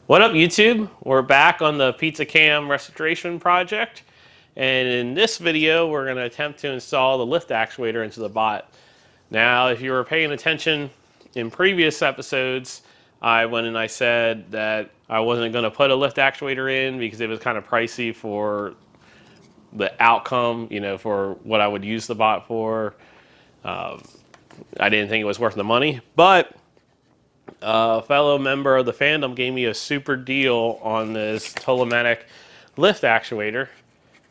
What up, YouTube? We're back on the PizzaCam restoration project, and in this video we're going to attempt to install the lift actuator into the bot. Now, if you were paying attention in previous episodes, I went and I said that I wasn't going to put a lift actuator in because it was kind of pricey for the outcome, for what I would use the bot for. I didn't think it was worth the money, but a fellow member of the fandom gave me a super deal on this Tolomatic lift actuator,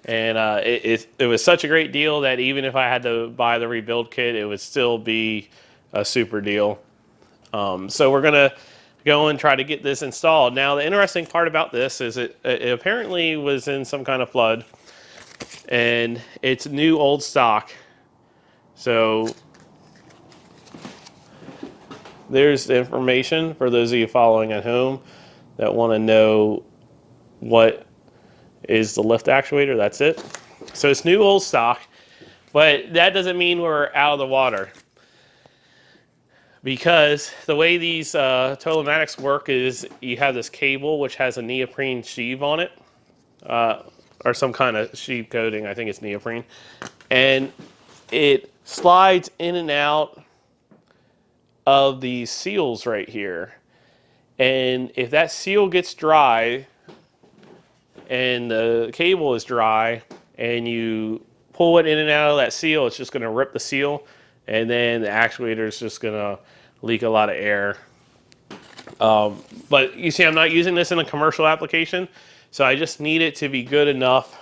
and it was such a great deal that even if I had to buy the rebuild kit, it would still be a super deal. So we're gonna go and try to get this installed. Now, the interesting part about this is it apparently was in some kind of flood, and it's new old stock. So there's the information for those of you following at home that want to know what is the lift actuator. That's it. So it's new old stock, but that doesn't mean we're out of the water, because the way these Tolomatics work is you have this cable which has a neoprene sheave on it, or some kind of sheave coating. I think it's neoprene, and it slides in and out of these seals right here. And if that seal gets dry and the cable is dry and you pull it in and out of that seal, it's just going to rip the seal, and then the actuator is just going to leak a lot of air. But you see, I'm not using this in a commercial application, so I just need it to be good enough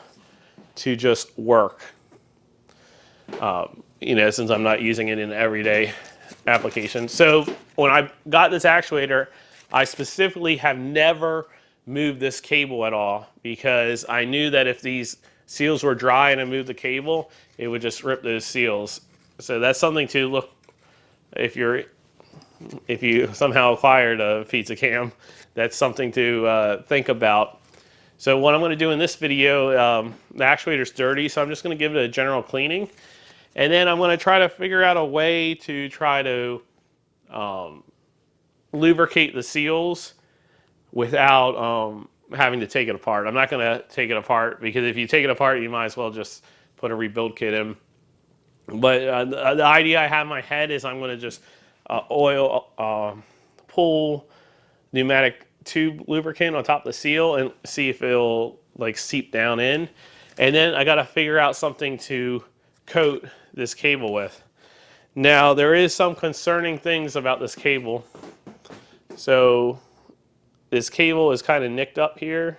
to just work. Since I'm not using it in an everyday application. So when I got this actuator, I specifically have never moved this cable at all, because I knew that if these seals were dry and I moved the cable, it would just rip those seals. So that's something to look, if you somehow acquired a PizzaCam, that's something to think about. So what I'm going to do in this video, the actuator's dirty, so I'm just going to give it a general cleaning. And then I'm going to try to figure out a way to try to lubricate the seals without having to take it apart. I'm not going to take it apart, because if you take it apart, you might as well just put a rebuild kit in. But the idea I have in my head is I'm going to just pull pneumatic tube lubricant on top of the seal and see if it'll like seep down in. And then I got to figure out something to coat this cable with. Now, there is some concerning things about this cable. So this cable is kind of nicked up here.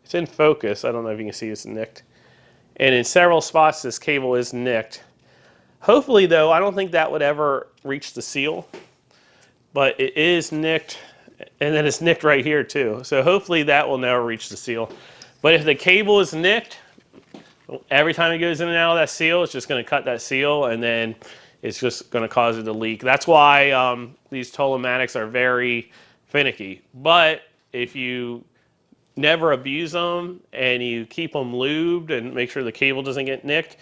It's in focus. I don't know if you can see it's nicked. And in several spots, this cable is nicked. Hopefully, though, I don't think that would ever reach the seal. But it is nicked, and then it's nicked right here, too. So hopefully that will never reach the seal. But if the cable is nicked, every time it goes in and out of that seal, it's just going to cut that seal, and then it's just going to cause it to leak. That's why these Tolomatics are very finicky. But if you never abuse them and you keep them lubed and make sure the cable doesn't get nicked,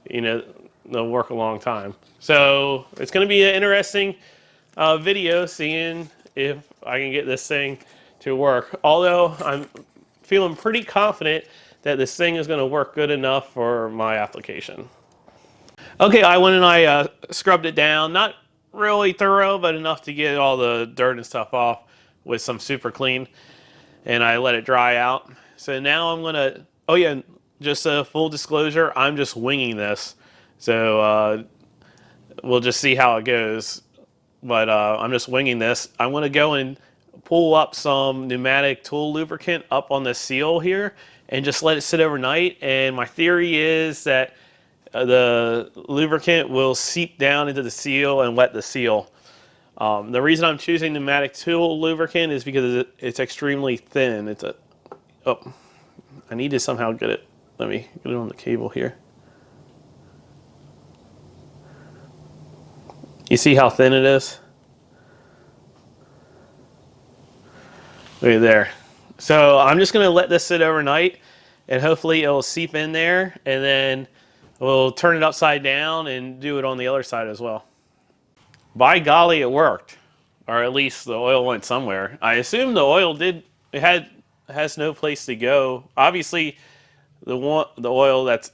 they'll work a long time. So it's going to be an interesting video, seeing if I can get this thing to work. Although I'm feeling pretty confident that this thing is going to work good enough for my application. Okay, I went and I scrubbed it down. Not really thorough, but enough to get all the dirt and stuff off with some super clean. And I let it dry out. So now I'm going to, oh yeah, just a full disclosure, I'm just winging this. So we'll just see how it goes. But I'm just winging this. I'm going to go and pull up some pneumatic tool lubricant up on the seal here and just let it sit overnight. And my theory is that the lubricant will seep down into the seal and wet the seal. The reason I'm choosing pneumatic tool lubricant is because it's extremely thin. I need to somehow get it. Let me get it on the cable here. You see how thin it is? Look at there. So I'm just going to let this sit overnight, and hopefully it'll seep in there, and then we'll turn it upside down and do it on the other side as well. By golly, it worked. or at least the oil went somewhere. I assume the oil did. Has no place to go. Obviously, the oil that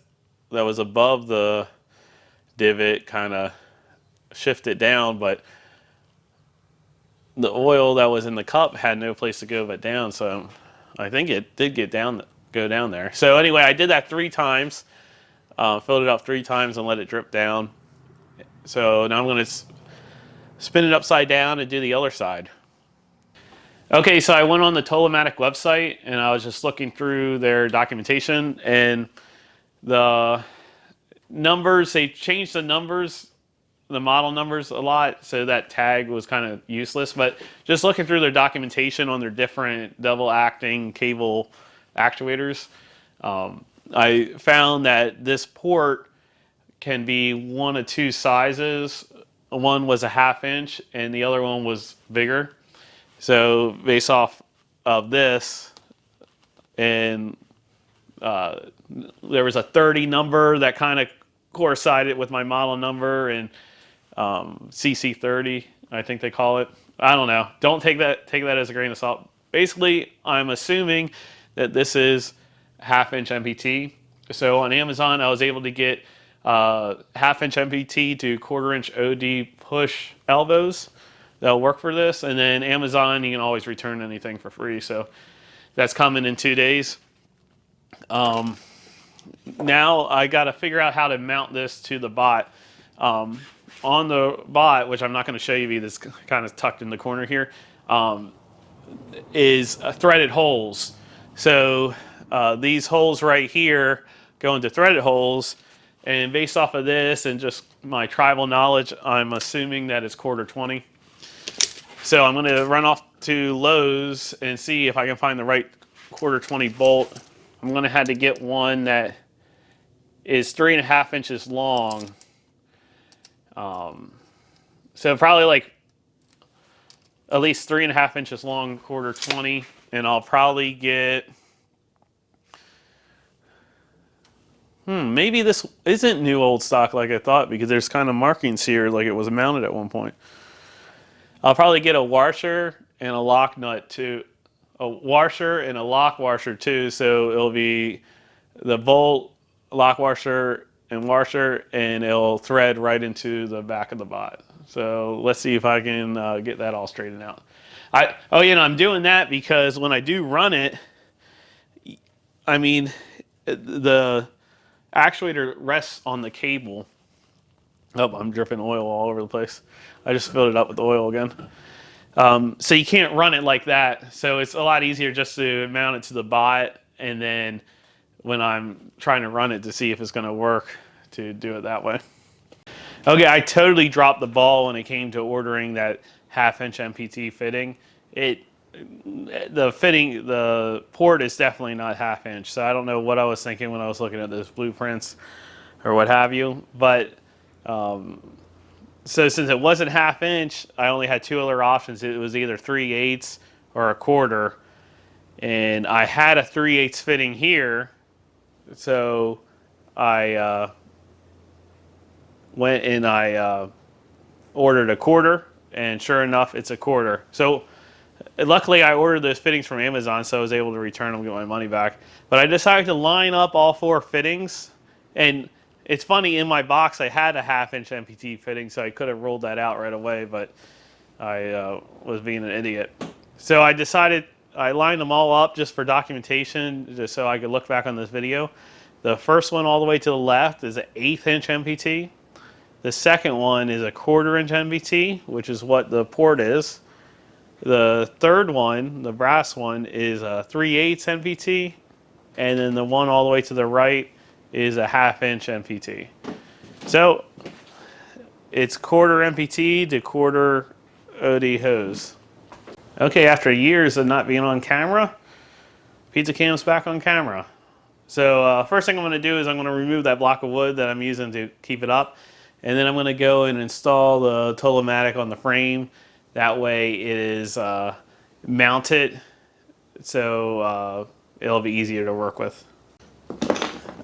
was above the divot kind of shifted down, but the oil that was in the cup had no place to go but down. So I think it did go down there. So anyway, I did that 3 times, filled it up 3 times and let it drip down. So now I'm going to spin it upside down and do the other side. Okay, so I went on the Tolomatic website and I was just looking through their documentation, and the numbers, they changed the numbers, the model numbers a lot, so that tag was kind of useless. But just looking through their documentation on their different double acting cable actuators, I found that this port can be one of 2 sizes. One was a 1/2 inch and the other one was bigger. So based off of this, and there was a 30 number that kind of coincided with my model number, and CC30, I think they call it. I don't know. Don't take that as a grain of salt. Basically, I'm assuming that this is 1/2 inch MPT. So on Amazon, I was able to get 1/2 inch MPT to 1/4 inch OD push elbows that'll work for this. And then Amazon, you can always return anything for free. So that's coming in 2 days. Now I got to figure out how to mount this to the bot. On the bot, which I'm not going to show you, this kind of tucked in the corner here, is threaded holes. So these holes right here go into threaded holes, and based off of this and just my tribal knowledge, I'm assuming that it's 1/4 20. So I'm going to run off to Lowe's and see if I can find the right 1/4 20 bolt. I'm going to have to get one that is 3.5 inches long. So probably like at least 3.5 inches long, 1/4 20, and I'll probably get. Maybe this isn't new old stock like I thought, because there's kind of markings here like it was mounted at one point. I'll probably get a washer and a lock nut too, a washer and a lock washer too. So it'll be the bolt, lock washer, and it'll thread right into the back of the bot. So let's see if I can get that all straightened out. I'm doing that because when I do run it, I mean, the actuator rests on the cable. Oh, I'm dripping oil all over the place. I just filled it up with oil again. So you can't run it like that. So it's a lot easier just to mount it to the bot, and then when I'm trying to run it to see if it's going to work, to do it that way. Okay, I totally dropped the ball when it came to ordering that 1/2 inch MPT fitting. The port is definitely not 1/2 inch, so I don't know what I was thinking when I was looking at those blueprints or what have you. But so since it wasn't 1/2 inch, I only had 2 other options. It was either 3/8 or 1/4, and I had a 3/8 fitting here, so I went and I ordered a 1/4, and sure enough, it's a 1/4. So luckily, I ordered those fittings from Amazon, so I was able to return them and get my money back. But I decided to line up all 4 fittings, and it's funny, in my box I had a 1/2 inch MPT fitting, so I could have rolled that out right away, but I was being an idiot. So I lined them all up just for documentation, just so I could look back on this video. The first one all the way to the left is an 1/8 inch MPT. The second one is a 1/4 inch MPT, which is what the port is. The third one, the brass one, is a 3/8 MPT, and then the one all the way to the right is a 1/2 inch MPT. So it's 1/4 MPT to 1/4 OD hose. Okay, after years of not being on camera, PizzaCam's back on camera. So first thing I'm going to do is I'm going to remove that block of wood that I'm using to keep it up, and then I'm going to go and install the Tolomatic on the frame. That way it is mounted, so it'll be easier to work with.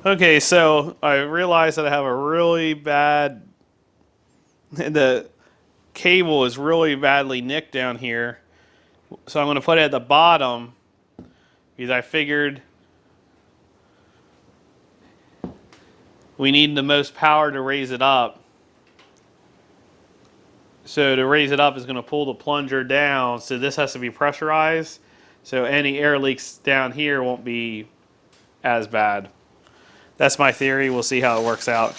Okay, so I realized that I have a really bad, cable is really badly nicked down here. So I'm going to put it at the bottom because I figured we need the most power to raise it up. So to raise it up is going to pull the plunger down. So this has to be pressurized. So any air leaks down here won't be as bad. That's my theory. We'll see how it works out.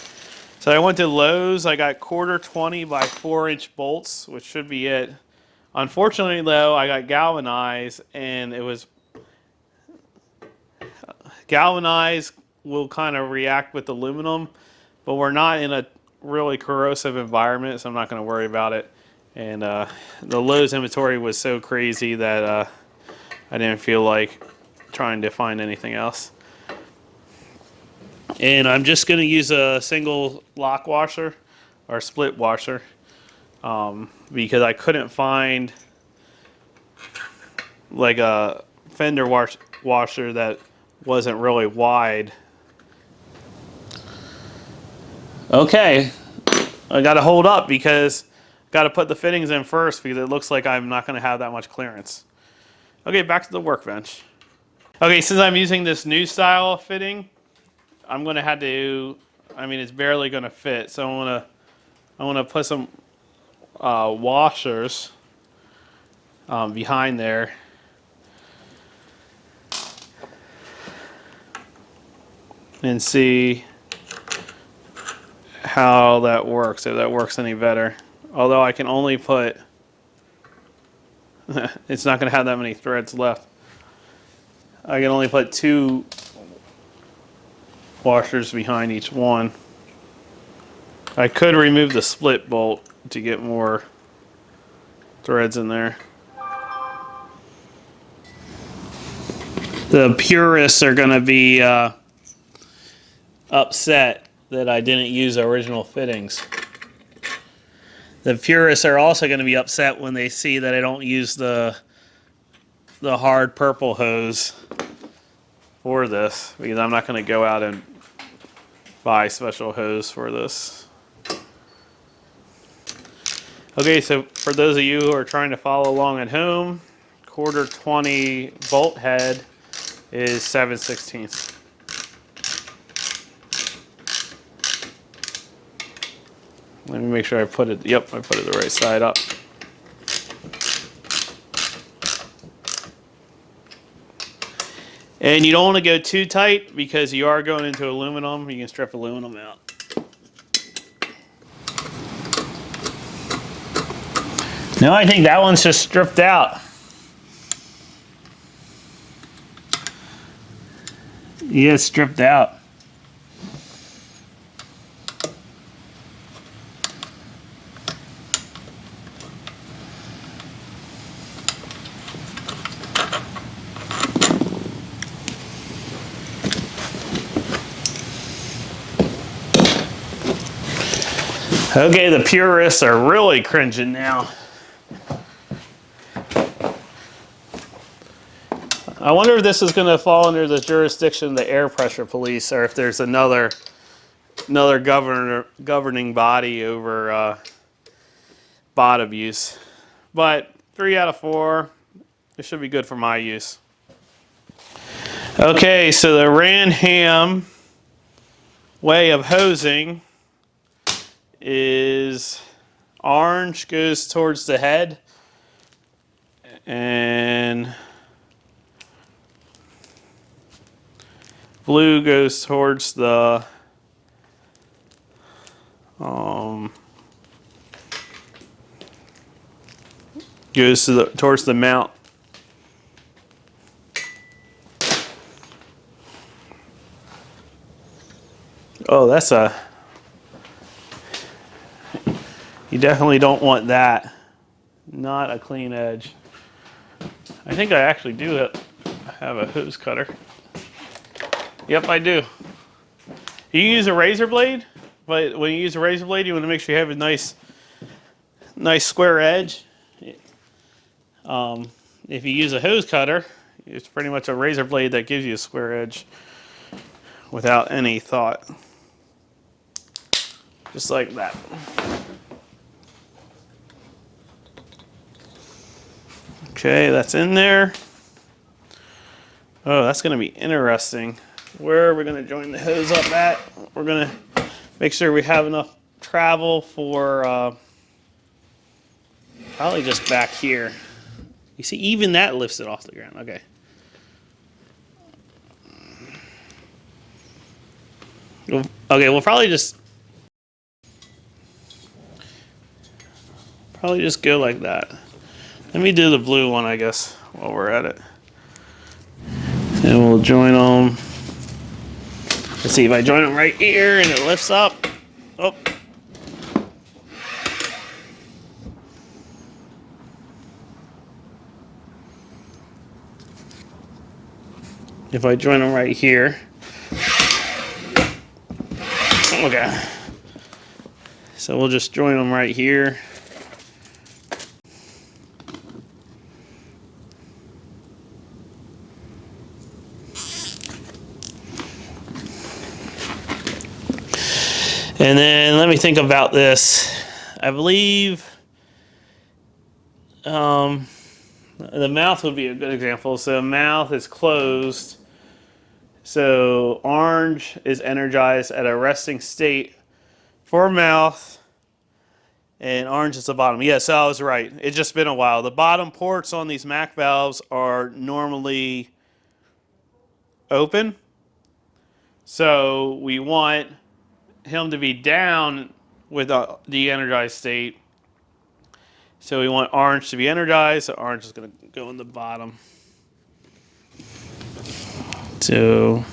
So I went to Lowe's. I got 1/4 by 4-inch bolts, which should be it. Unfortunately, though, I got galvanized, and it was galvanized will kind of react with aluminum, but we're not in a really corrosive environment, so I'm not going to worry about it. And the Lowe's inventory was so crazy that I didn't feel like trying to find anything else. And I'm just going to use a single lock washer or split washer because I couldn't find like a fender washer that wasn't really wide. Okay, I got to hold up because I got to put the fittings in first because it looks like I'm not going to have that much clearance. Okay, back to the workbench. Okay, since I'm using this new style fitting, I'm going to have to, I mean, it's barely going to fit. So I'm going to put some washers behind there. And see how that works, if that works any better. Although I can only put, it's not going to have that many threads left. I can only put 2 washers behind each one. I could remove the split bolt to get more threads in there. The purists are going to be upset that I didn't use original fittings. The purists are also going to be upset when they see that I don't use the hard purple hose for this, because I'm not going to go out and buy special hose for this. Okay, so for those of you who are trying to follow along at home, 1/4 bolt head is 7/16. Let me make sure I put it, yep, I put it the right side up. And you don't want to go too tight because you are going into aluminum. You can strip aluminum out. No, I think that one's just stripped out. Yeah, it's stripped out. Okay, the purists are really cringing now. I wonder if this is going to fall under the jurisdiction of the air pressure police, or if there's another governing body over bot abuse. But 3 out of 4, it should be good for my use. Okay, so the Ranham way of hosing is orange goes towards the head, and blue goes towards the towards the mount. Oh, that's a, you definitely don't want that. Not a clean edge. I think I actually do have a hose cutter. Yep, I do. You can use a razor blade, but when you use a razor blade, you want to make sure you have a nice square edge. If you use a hose cutter, it's pretty much a razor blade that gives you a square edge without any thought. Just like that. Okay, that's in there. Oh, that's gonna be interesting. Where are we gonna join the hose up at? We're gonna make sure we have enough travel for probably just back here. You see, even that lifts it off the ground. Okay. Okay, we'll probably just go like that. Let me do the blue one, I guess, while we're at it. And we'll join them. Let's see if I join them right here and it lifts up. Oh. If I join them right here. Okay. So we'll just join them right here. And then let me think about this. I believe the mouth would be a good example. So mouth is closed. So orange is energized at a resting state for mouth. And orange is the bottom. Yeah, so I was right. It's just been a while. The bottom ports on these Mac valves are normally open. So we want him to be down with a de-energized state. So we want orange to be energized. So orange is going to go in the bottom. So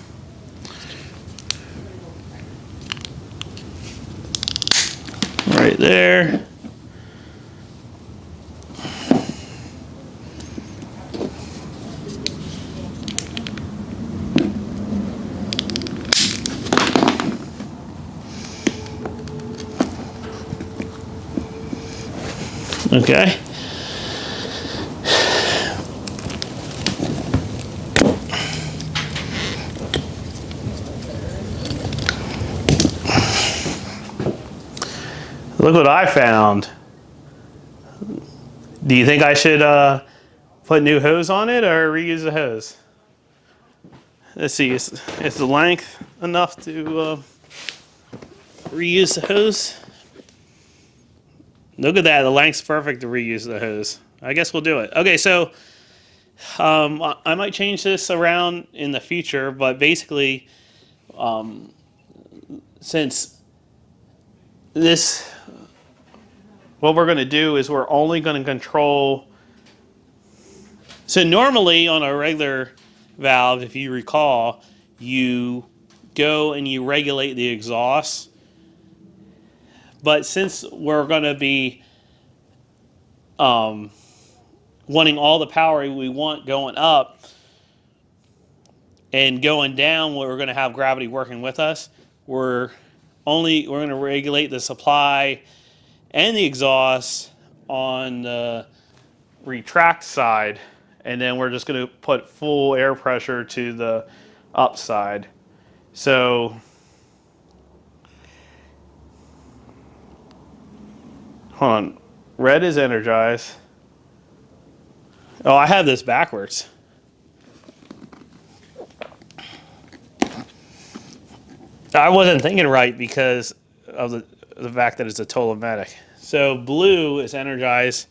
right there. Okay. Look what I found. Do you think I should put new hose on it or reuse the hose? Let's see, is the length enough to reuse the hose? Look at that, the length's perfect to reuse the hose. I guess we'll do it. Okay, so I might change this around in the future, but basically, since this, what we're going to do is we're only going to control. So normally on a regular valve, if you recall, you go and you regulate the exhaust. But since we're going to be wanting all the power we want going up and going down, where we're going to have gravity working with us, we're going to regulate the supply and the exhaust on the retract side, and then we're just going to put full air pressure to the upside. So hold on, red is energized. Oh, I have this backwards. I wasn't thinking right because of the fact that it's a Tolomatic. So blue is energized.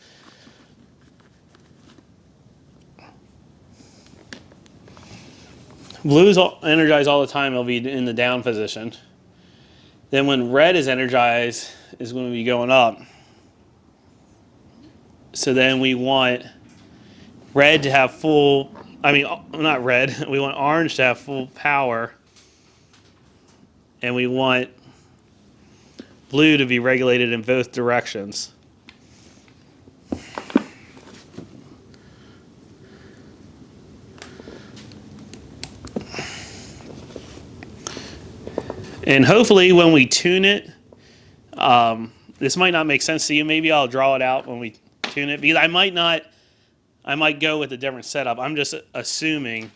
Blue's energized all the time. It'll be in the down position. Then when red is energized, is going to be going up. So then we want red to have full, not red, we want orange to have full power. And we want blue to be regulated in both directions. And hopefully when we tune it, this might not make sense to you. Maybe I'll draw it out when we tune it, because I might go with a different setup. I'm just assuming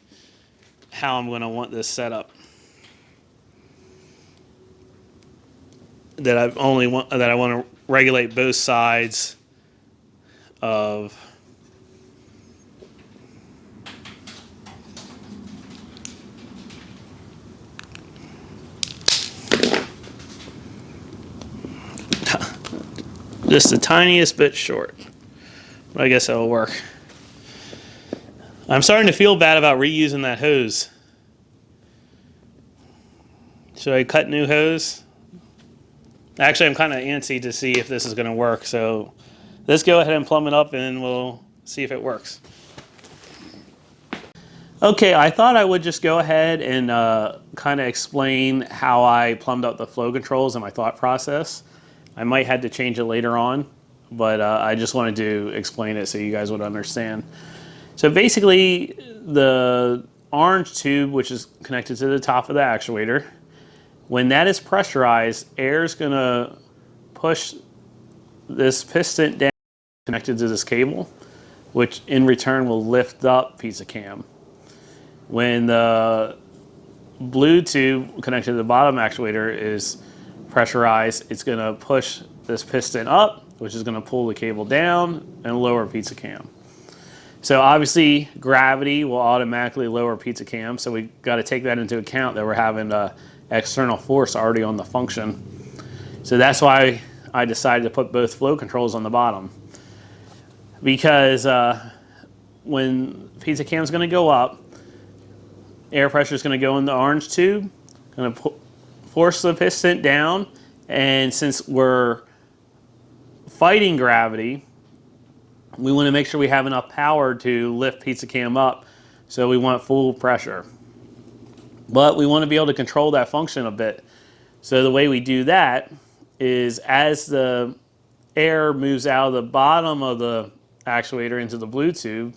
how I'm going to want this set up. That I want to regulate both sides of Just the tiniest bit short. But I guess that'll work. I'm starting to feel bad about reusing that hose. Should I cut new hose? Actually, I'm kind of antsy to see if this is going to work. So let's go ahead and plumb it up and we'll see if it works. Okay, I thought I would just go ahead and kind of explain how I plumbed up the flow controls and my thought process. I might have to change it later on, but I just wanted to explain it so you guys would understand. So basically, the orange tube, which is connected to the top of the actuator, when that is pressurized, air is going to push this piston down connected to this cable, which in return will lift up PizzaCam. When the blue tube connected to the bottom actuator is pressurized, it's going to push this piston up, which is going to pull the cable down and lower PizzaCam. So obviously gravity will automatically lower PizzaCam, so we got to take that into account that we're having an external force already on the function. So that's why I decided to put both flow controls on the bottom, because when PizzaCam is going to go up, air pressure is going to go in the orange tube, going to force the piston down, and since we're fighting gravity, we want to make sure we have enough power to lift PizzaCam up, so we want full pressure. But we want to be able to control that function a bit. So the way we do that is as the air moves out of the bottom of the actuator into the blue tube,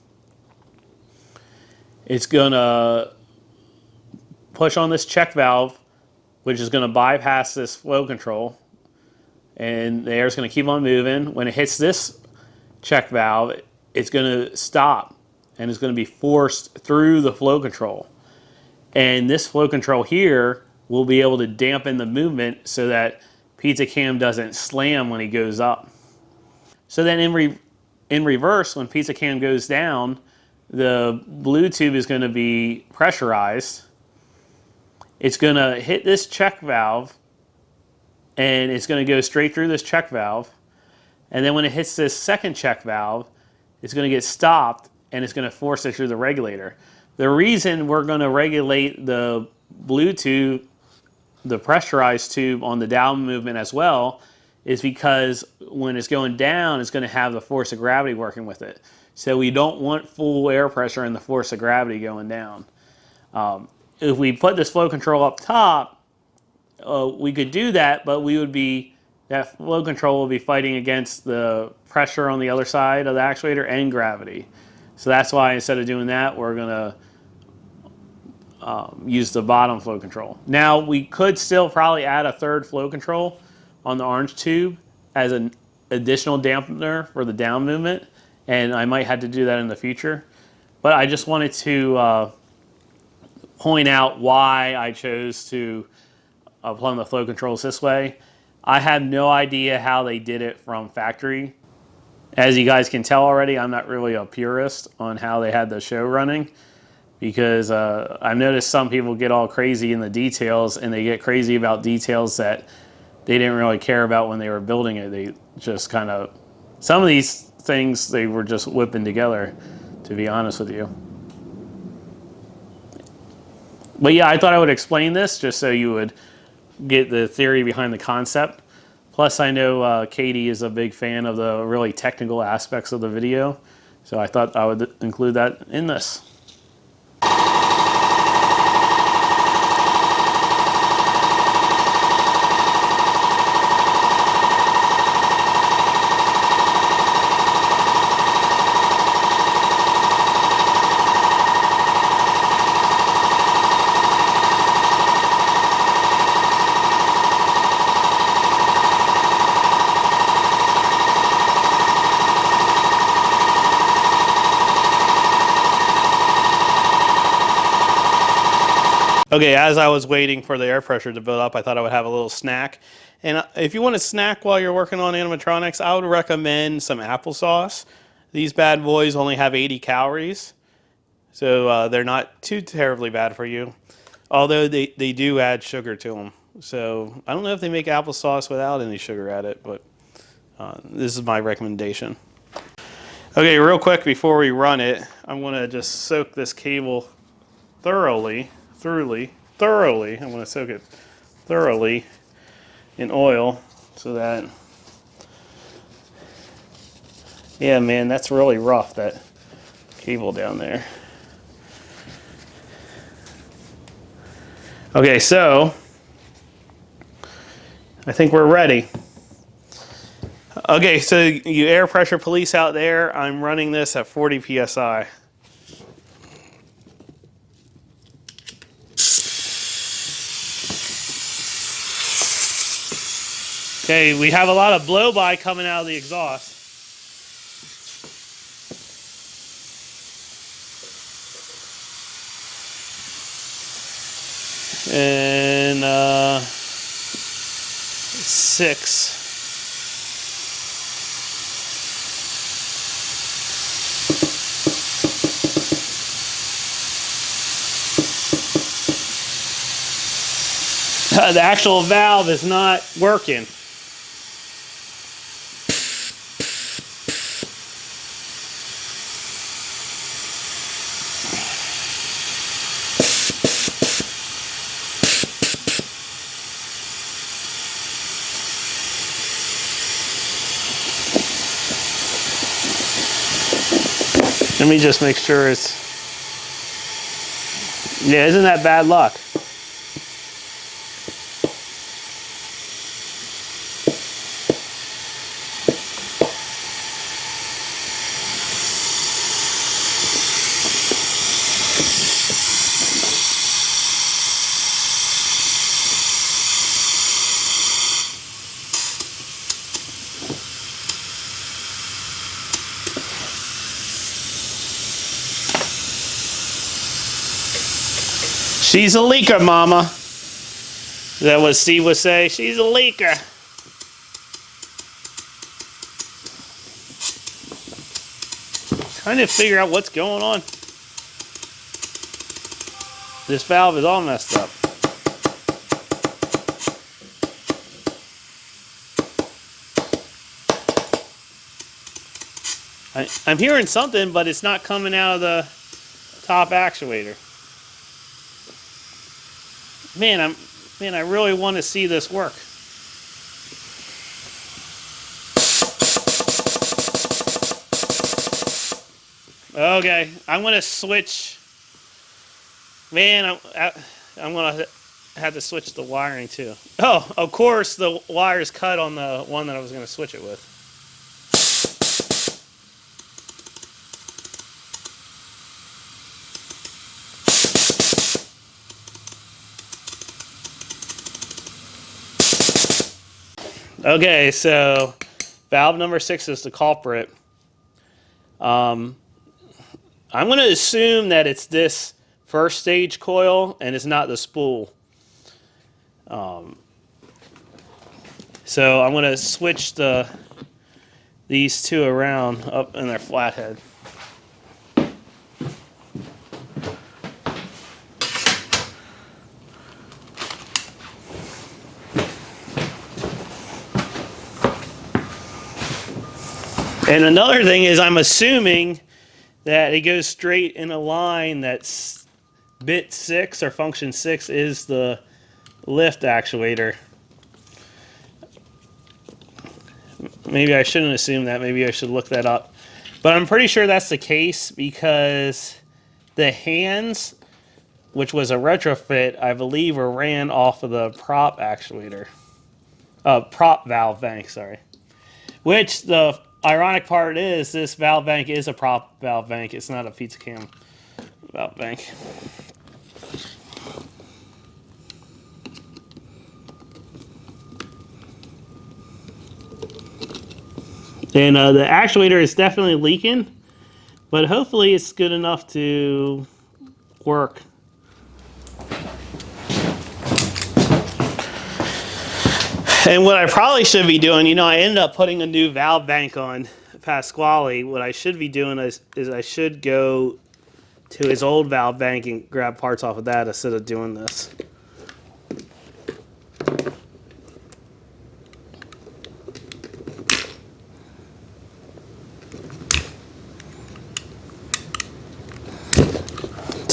it's going to push on this check valve, which is going to bypass this flow control, and the air is going to keep on moving. When it hits this check valve, it's going to stop and it's going to be forced through the flow control. And this flow control here will be able to dampen the movement so that PizzaCam doesn't slam when he goes up. So then in reverse, when PizzaCam goes down, the blue tube is going to be pressurized. It's going to hit this check valve, and it's going to go straight through this check valve. And then when it hits this second check valve, it's going to get stopped, and it's going to force it through the regulator. The reason we're going to regulate the blue tube, the pressurized tube on the down movement as well, is because when it's going down, it's going to have the force of gravity working with it. So we don't want full air pressure and the force of gravity going down. If we put this flow control up top, we could do that, but that flow control will be fighting against the pressure on the other side of the actuator and gravity. So that's why instead of doing that, we're going to use the bottom flow control. Now we could still probably add a third flow control on the orange tube as an additional dampener for the down movement, and I might have to do that in the future. But I just wanted to point out why I chose to plumb the flow controls this way. I have no idea how they did it from factory. As you guys can tell already, I'm not really a purist on how they had the show running, because I've noticed some people get all crazy in the details, and they get crazy about details that they didn't really care about when they were building it. They just kind of, some of these things they were just whipping together, to be honest with you. But yeah, I thought I would explain this just so you would get the theory behind the concept. Plus, I know Katie is a big fan of the really technical aspects of the video, so I thought I would include that in this. Okay, as I was waiting for the air pressure to build up, I thought I would have a little snack. And if you want to snack while you're working on animatronics, I would recommend some applesauce. These bad boys only have 80 calories, so they're not too terribly bad for you. Although they do add sugar to them. So I don't know if they make applesauce without any sugar at it, but This is my recommendation. Okay, real quick before we run it, I'm going to just soak this cable thoroughly. I'm going to soak it thoroughly in oil so that, yeah, man, that's really rough, that cable down there. Okay, so I think we're ready. Okay, so you air pressure police out there, I'm running this at 40 psi. Okay, we have a lot of blow-by coming out of the exhaust. And 6. The actual valve is not working. Let me just make sure it's... Yeah, isn't that bad luck? She's a leaker, mama. Is that what Steve would say? She's a leaker. Trying to figure out what's going on. This valve is all messed up. I'm hearing something, but it's not coming out of the top actuator. Man, I really want to see this work. Okay, I'm gonna switch. Man, I'm gonna have to switch the wiring too. Oh, of course the wire's cut on the one that I was gonna switch it with. Okay, so valve number 6 is the culprit. I'm going to assume that it's this first stage coil and it's not the spool. So I'm going to switch these two around up in their flathead. And another thing is I'm assuming that it goes straight in a line that's bit 6 or function 6 is the lift actuator. Maybe I shouldn't assume that. Maybe I should look that up. But I'm pretty sure that's the case because the hands, which was a retrofit, I believe were ran off of the prop actuator. Prop valve bank, sorry. Which the ironic part is this valve bank is a prop valve bank. It's not a PizzaCam valve bank. And the actuator is definitely leaking, but hopefully it's good enough to work. And what I probably should be doing, you know, I ended up putting a new valve bank on Pasquale. What I should be doing is I should go to his old valve bank and grab parts off of that instead of doing this.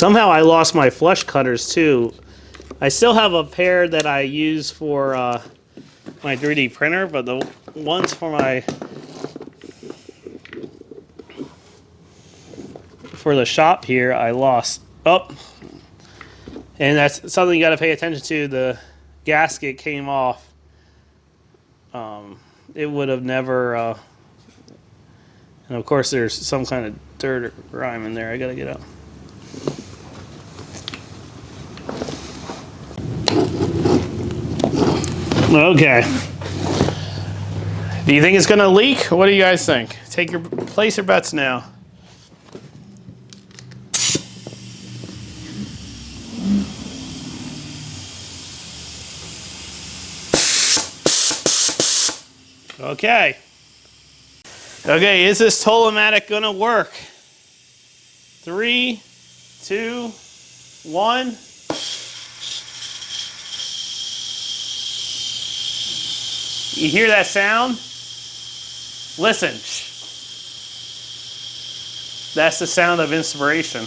Somehow I lost my flush cutters too. I still have a pair that I use for my 3D printer, but the ones for the shop here I lost. Oh, and that's something you got to pay attention to. The gasket came off. It would have never. And of course, there's some kind of dirt or grime in there. I got to get out. Okay. Do you think it's going to leak? What do you guys think? Place your bets now. Okay. Okay, is this Tolomatic going to work? 3, 2, 1. You hear that sound? Listen. That's the sound of inspiration.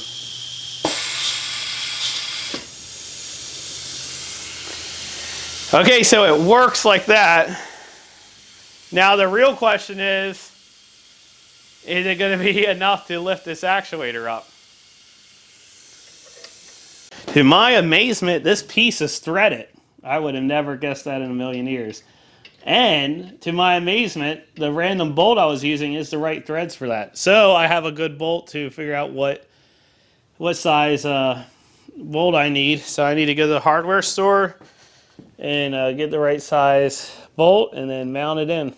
Okay, so it works like that. Now the real question is it going to be enough to lift this actuator up? To my amazement, this piece is threaded. I would have never guessed that in a million years. And to my amazement, the random bolt I was using is the right threads for that. So I have a good bolt to figure out what size bolt I need. So I need to go to the hardware store and get the right size bolt and then mount it in.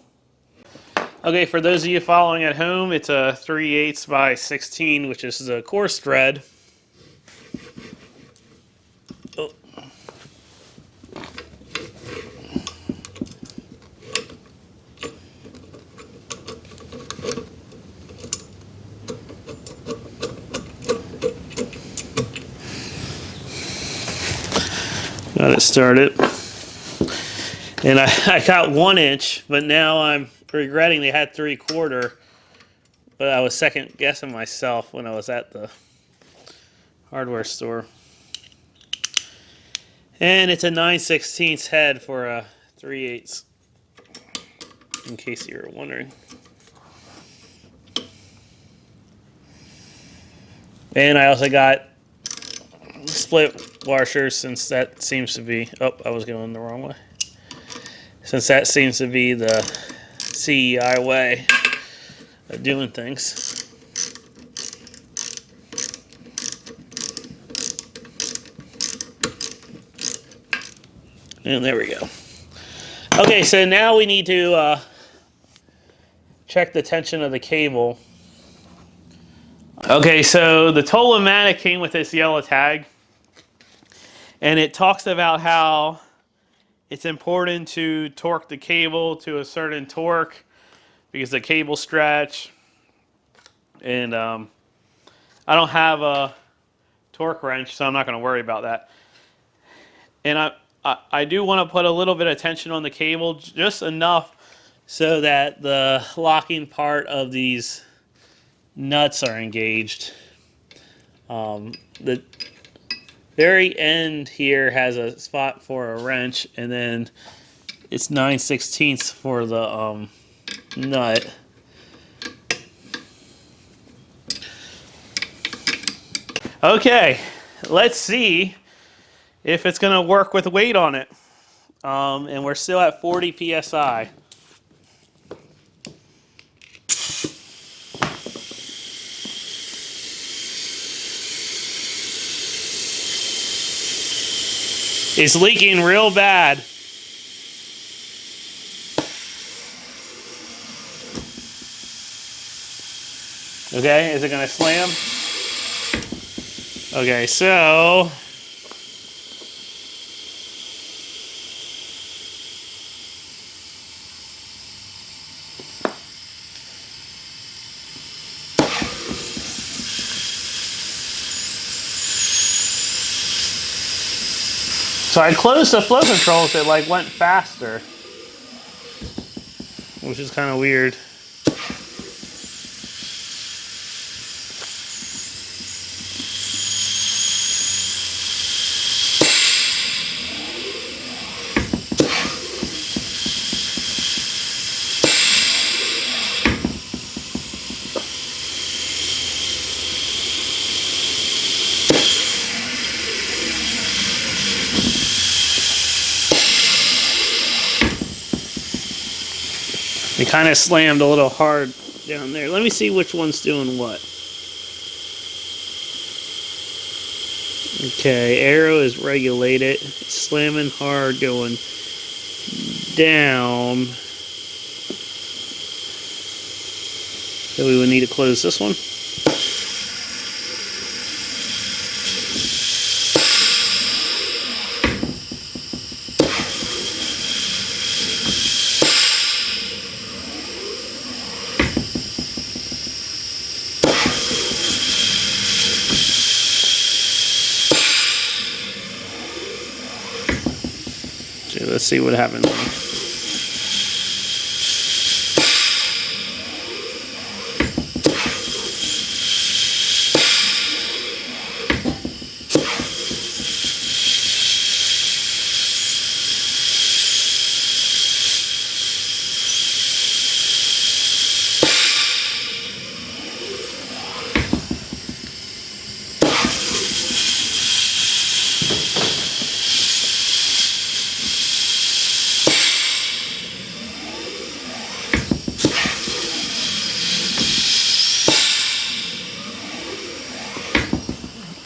Okay, for those of you following at home, it's a 3/8 by 16, which is the coarse thread. Oh. Got it started. And I got 1 inch, but now I'm regretting they had 3/4. But I was second guessing myself when I was at the hardware store. And it's a 9/16 head for a 3/8, in case you were wondering. And I also got split washers, since that seems to be, oh, I was going the wrong way. Since that seems to be the CEI way of doing things. And there we go. Okay, so now we need to check the tension of the cable. Okay, so the Tolomatic came with this yellow tag, and it talks about how it's important to torque the cable to a certain torque because the cable stretch. And I don't have a torque wrench, so I'm not going to worry about that. And I do want to put a little bit of tension on the cable, just enough so that the locking part of these nuts are engaged. The very end here has a spot for a wrench, and then it's 9/16 for the nut. Okay, let's see if it's going to work with weight on it. And we're still at 40 psi. It's leaking real bad. Okay, is it going to slam? Okay, so I closed the flow controls, it like went faster, which is kind of weird. It kind of slammed a little hard down there. Let me see which one's doing what. Okay, arrow is regulated. It's slamming hard going down. So we would need to close this one. So let's see what happens.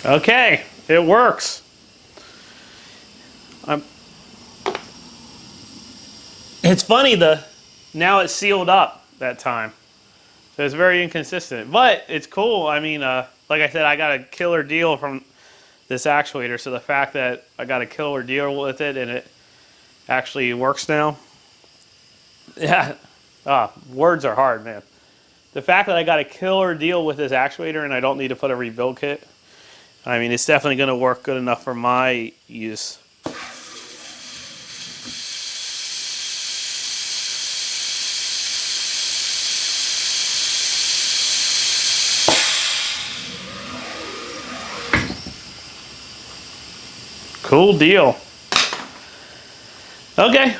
Okay, it works. It's funny, now it's sealed up that time. So it's very inconsistent, but it's cool. I mean, like I said, I got a killer deal from this actuator. So the fact that I got a killer deal with it and it actually works now. Yeah, words are hard, man. The fact that I got a killer deal with this actuator and I don't need to put a rebuild kit. I mean, it's definitely going to work good enough for my use. Cool deal. Okay,